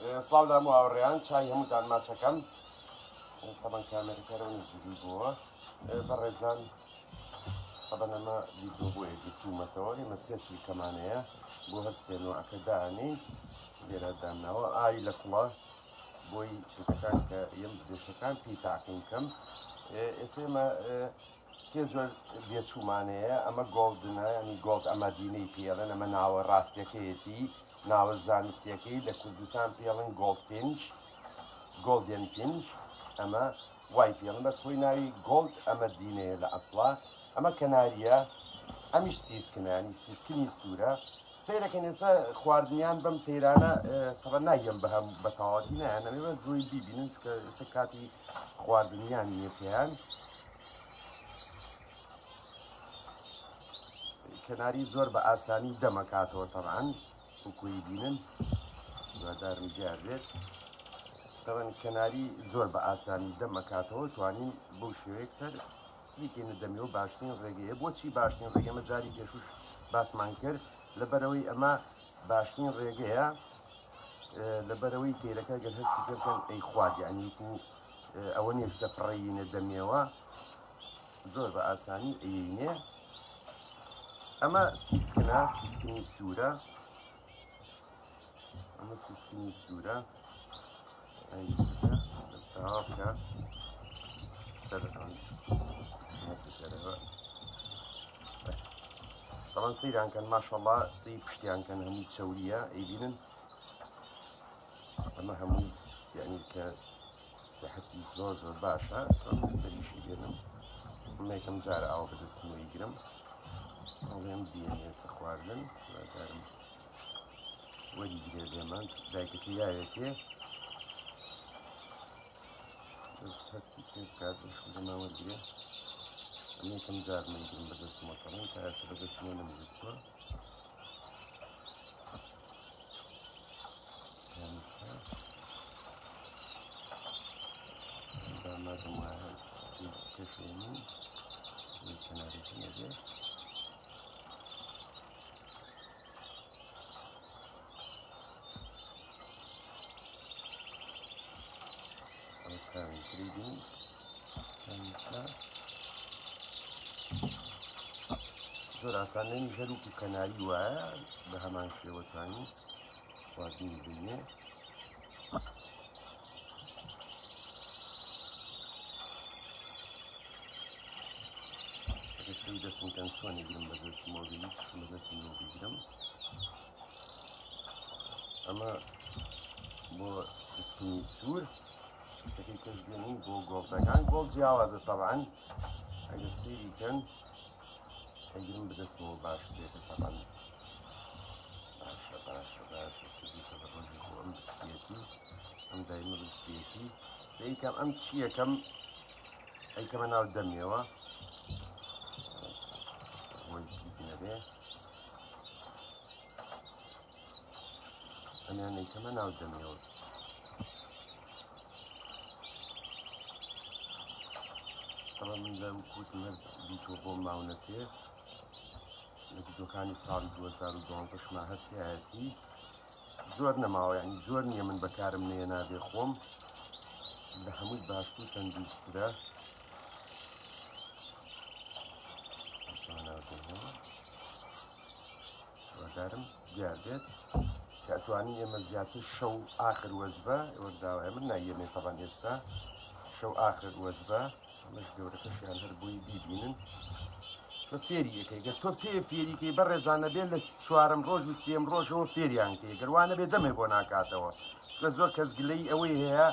سڵاو دام و هاوڕێیان چای هەمووتان ماچەکەم طبعا کامێرەکەرەوە نزیکی بووە بەڕێزان طبعا ئەمە ویدیۆ بۆ ئێدیتومەتەوە ئێمە سێشی کەمانەیە بۆ هەر سێنەوەکە دانی لێرە دامناوە ئای لە کوڵە بۆی چێتەکان کە ئێم دێشەکان پێی تاقیم کەم ئێسێمە سێ جۆر بێچوومانەیە ئەمە گۆڵدنە ینی گۆڵد ئەمە دینەی پێڵێن ئەمە ناوە ڕاستیەکەیەتی ناوە زانستیەکەی لە کوردستان پێڵن گۆڵدفینچ گۆڵدن فینچ ئەمە وای پێڵن بەس خۆی ناوی گۆڵد ئەمە دینەیە لە ئەسڵا ئەمە کەناریە ئەمیش سیسکنانی سیسکنی سوورە سیرەکەن ئێستا خواردنیان بەم پەیرانە تەڵە ناگەم بە هەم بە تەواوەتی نایان ئەمێ زۆی بیبینن کە ئێستا کاتی خواردنیان نییە پێیان کەناری زۆر بە ئاسانی دەمەکاتەوە تەڵعاان وکوی بینن دوادارم دیار بێت تەوەن کەناری زۆر بە ئاسانی دەمەکاتەوە توانین بەو شێوەیەک سەر بیکەینە دەمیەوە باشترین ڕێگەیە بۆچی باشترین ڕێگە ئەمە جاری پێشوش باسمان کرد لەبەرەوەی ئەمە باشترین ڕێگەیە لەبەرەوەی تێرەکە گەر هەستی پێکەن ئەی خوارد یعنی و ئەوە نیە سەفڕەیینە دەمیەوە زۆر بە ئاسانی ئەینێ ئەمە سیسکنە سیسکنی سوورە ئەمە سیسکنی سوورە بکە طبعا سەیرانکەن ماشەڵڵا سەی پشتیانکەن هەمووی چەوریە ئەیبینن ئەمە هەمووی یعنی کە سەحەتی زۆر زۆر باشە بەریشی بێنم ئەمەکەم جارە ئاو بەدەستمەوەی گرم ئەڵێم بیێنێسە خواردن دارم وەری گرێ بێمان دایکەکە یاەتێ هەستی پێ بکات بەما وەرگێ ئەمەکەم جار من گرم بەدەستمەکەڵم تا ئەسە بەدەستمە نەمزیکوە دامادم وایە پێشێنی کەنارێکی نەبێ کامیکریدین کامیکە زۆر ئاسانە هەروک و کەناری وایە بە هەمان شێوەتانی خواردنی بینێ ئێستا دەستم کەم چۆنی گرم بەدەستمەوە بەدەستمەوە بگرم ئەمە بۆ سیسکنی سوور شتێکی کەس بێنین بۆ گۆڵدەکان گۆڵ جیاوازە تەڵعاان ئەگە سێریکەن ئەگرم بەدەستمەوە باش دێتە تەڵعاان باشە ڕۆژی بۆ ئەم بسیەتی ئەم دایمە بسیەتی سەیکەم ئەم چیەکەم ئەیکەمە ناو دەمیەوە نەبێ ئەمیان ئەیکەمە ناو دەمیەوە طبعا من لەم کووتم هەر دیتۆ بۆ ماونەتێ لە دیتۆکانی ساڵی 2012 شما هەستایەتی زۆر نەماوە یعنی زۆر نییە من بەکارم نێ نابێ خۆم لە هەمووی باشتر تەندروسترە وەدارم دیار بێت کە ئەتوانی ئێمە زیاتر شەو ئاخر وەزبە وەداوای من نایەمێ تەبان ئێستا شەو ئاخر وەزبە ئەمەش گەورەکەشیان هەر بۆی بیبینن تۆ فێری یەکەی گەر تۆ پێ فێریکەی بەڕێزانە بێت لە چوارەم ڕۆژ و سێم ڕۆژەوە فێریان کەی گەروانە بێ دەمێ بۆ ناکاتەوە کە زۆر کەس گلەی ئەوەی هەیە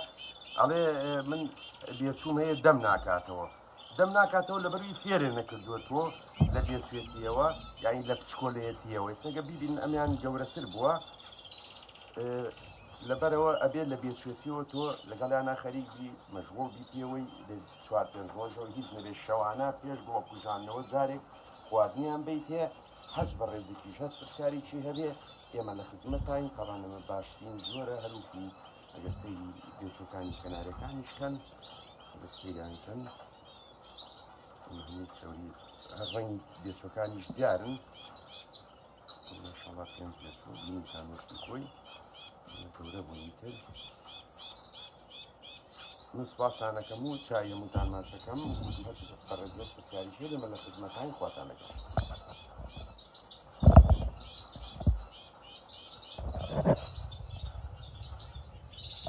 ئەڵێ من بێچووم هەیە دەم ناکاتەوە دەم ناکاتەوە لەبەروی فێرێ نەکردووە تۆ لە بێچێتیەوە یانی لە پچکۆلەیەتیەوە ئێستاگە بیبین ئەمیان گەورەتر بووە لەبەرەوە ئەبێت لە بێچێتیەوە تۆ لەگەڵیانە خەریکی مەشغوڵ بیتەوەی لە 4-5 ڕۆژەوە هیچ نەبێت شەوانە پێش بۆ کوژانەوە جارێک خواردنیان بیتێ هەچ بە ڕێزێکیش هەچ پرسیارێکی هەبێ ئێمە لە خزمەتین پەڕانەوە باشترین زۆرە هەروکی ئەگە سەیری بێچۆکانی کەنارەکانیشکەن بە سەیرانکەن هەر ڕەنگی بێچۆکانیش دیارن ماشەڵڵا پێنج بێچۆ بینتان وەرتی خۆی گەورە بوویتر من سوپاسانەکەم و چای هەمووتان ماشەکەم هەچ پەرێزگەر پرسیاریشێ لەمە لە خزمەتانی خواتانەکەم